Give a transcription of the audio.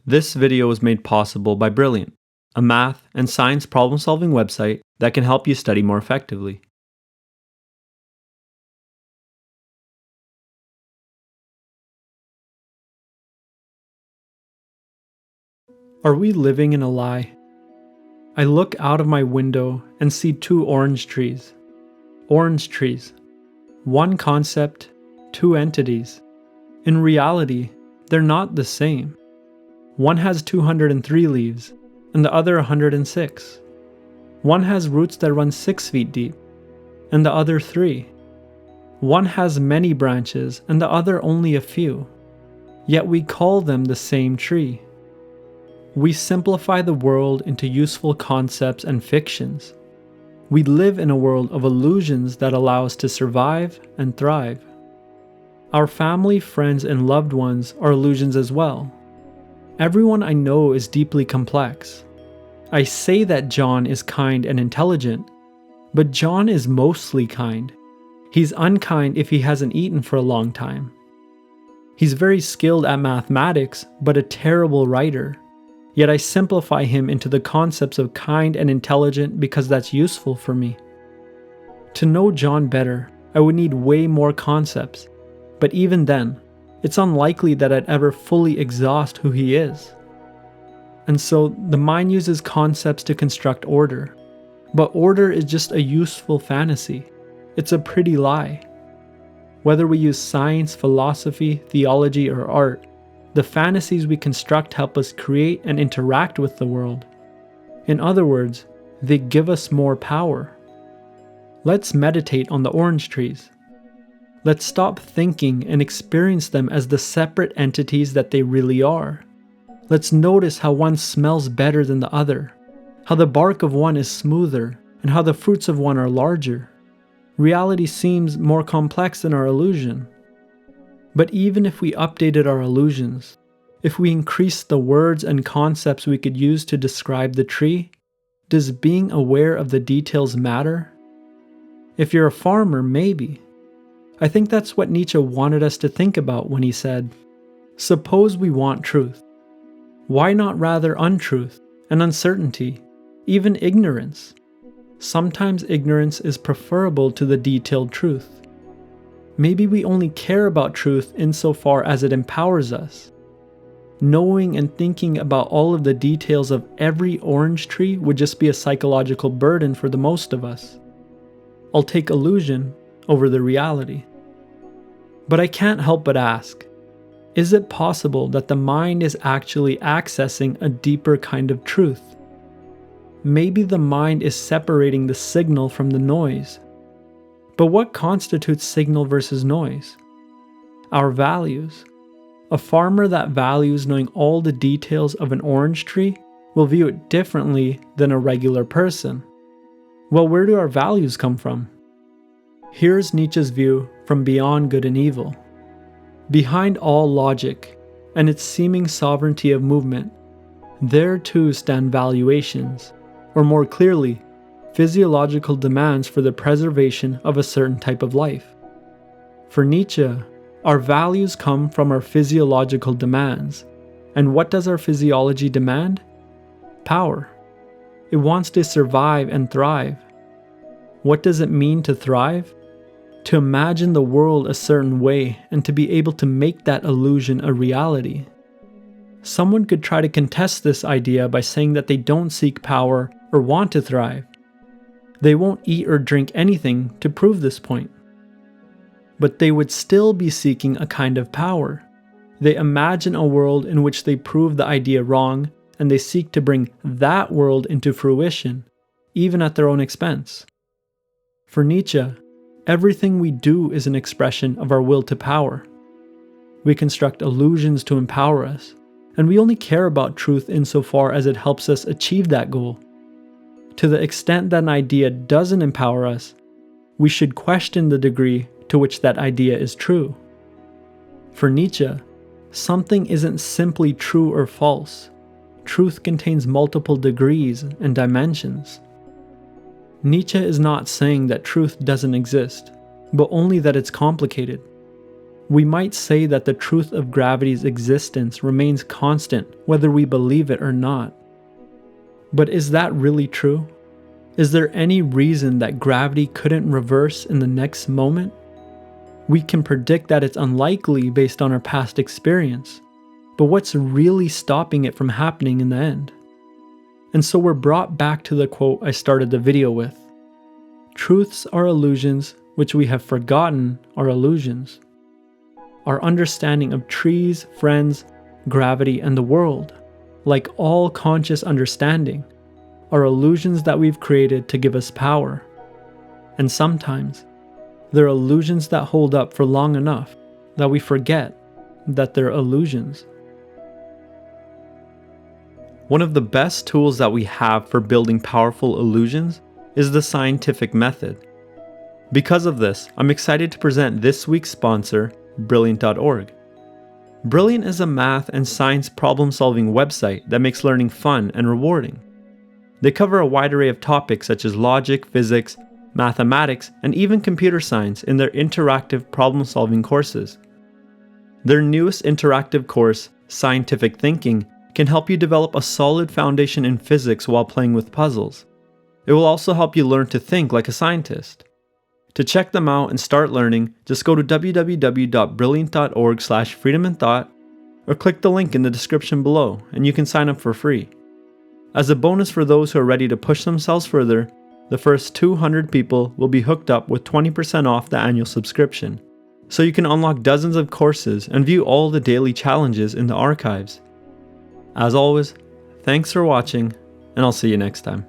This video was made possible by Brilliant, a math and science problem-solving website that can help you study more effectively. Are we living in a lie? I look out of my window and see two orange trees. Orange trees. One concept, two entities. In reality, they're not the same. One has 203 leaves, and the other 106. One has roots that run 6 feet deep, and the other 3. One has many branches, and the other only a few. Yet we call them the same tree. We simplify the world into useful concepts and fictions. We live in a world of illusions that allow us to survive and thrive. Our family, friends, and loved ones are illusions as well. Everyone I know is deeply complex. I say that John is kind and intelligent, but John is mostly kind. He's unkind if he hasn't eaten for a long time. He's very skilled at mathematics, but a terrible writer. Yet I simplify him into the concepts of kind and intelligent because that's useful for me. To know John better, I would need way more concepts, but even then, it's unlikely that I'd ever fully exhaust who he is. And so the mind uses concepts to construct order, but order is just a useful fantasy. It's a pretty lie. Whether we use science, philosophy, theology, or art, the fantasies we construct help us create and interact with the world. In other words, they give us more power. Let's meditate on the orange trees. Let's stop thinking and experience them as the separate entities that they really are. Let's notice how one smells better than the other, how the bark of one is smoother, and how the fruits of one are larger. Reality seems more complex than our illusion. But even if we updated our illusions, if we increased the words and concepts we could use to describe the tree, does being aware of the details matter? If you're a farmer, maybe. I think that's what Nietzsche wanted us to think about when he said, "Suppose we want truth. Why not rather untruth and uncertainty, even ignorance? Sometimes ignorance is preferable to the detailed truth. Maybe we only care about truth insofar as it empowers us. Knowing and thinking about all of the details of every orange tree would just be a psychological burden for the most of us. I'll take illusion over the reality." But I can't help but ask, is it possible that the mind is actually accessing a deeper kind of truth? Maybe the mind is separating the signal from the noise. But what constitutes signal versus noise? Our values. A farmer that values knowing all the details of an orange tree will view it differently than a regular person. Well, where do our values come from? Here's Nietzsche's view from beyond good and evil. Behind all logic and its seeming sovereignty of movement, there too stand valuations, or more clearly, physiological demands for the preservation of a certain type of life. For Nietzsche, our values come from our physiological demands. And what does our physiology demand? Power. It wants to survive and thrive. What does it mean to thrive? To imagine the world a certain way and to be able to make that illusion a reality. Someone could try to contest this idea by saying that they don't seek power or want to thrive. They won't eat or drink anything to prove this point. But they would still be seeking a kind of power. They imagine a world in which they prove the idea wrong, and they seek to bring that world into fruition, even at their own expense. For Nietzsche, everything we do is an expression of our will to power. We construct illusions to empower us, and we only care about truth insofar as it helps us achieve that goal. To the extent that an idea doesn't empower us, we should question the degree to which that idea is true. For Nietzsche, something isn't simply true or false. Truth contains multiple degrees and dimensions. Nietzsche is not saying that truth doesn't exist, but only that it's complicated. We might say that the truth of gravity's existence remains constant whether we believe it or not. But is that really true? Is there any reason that gravity couldn't reverse in the next moment? We can predict that it's unlikely based on our past experience, but what's really stopping it from happening in the end? And so we're brought back to the quote I started the video with. Truths are illusions, which we have forgotten are illusions. Our understanding of trees, friends, gravity, and the world, like all conscious understanding, are illusions that we've created to give us power. And sometimes, they're illusions that hold up for long enough that we forget that they're illusions. One of the best tools that we have for building powerful illusions is the scientific method. Because of this, I'm excited to present this week's sponsor, Brilliant.org. Brilliant is a math and science problem-solving website that makes learning fun and rewarding. They cover a wide array of topics such as logic, physics, mathematics, and even computer science in their interactive problem-solving courses. Their newest interactive course, Scientific Thinking, can help you develop a solid foundation in physics while playing with puzzles. It will also help you learn to think like a scientist. To check them out and start learning, just go to www.brilliant.org/freedomandthought or click the link in the description below and you can sign up for free. As a bonus for those who are ready to push themselves further, the first 200 people will be hooked up with 20% off the annual subscription, so you can unlock dozens of courses and view all the daily challenges in the archives. As always, thanks for watching, and I'll see you next time.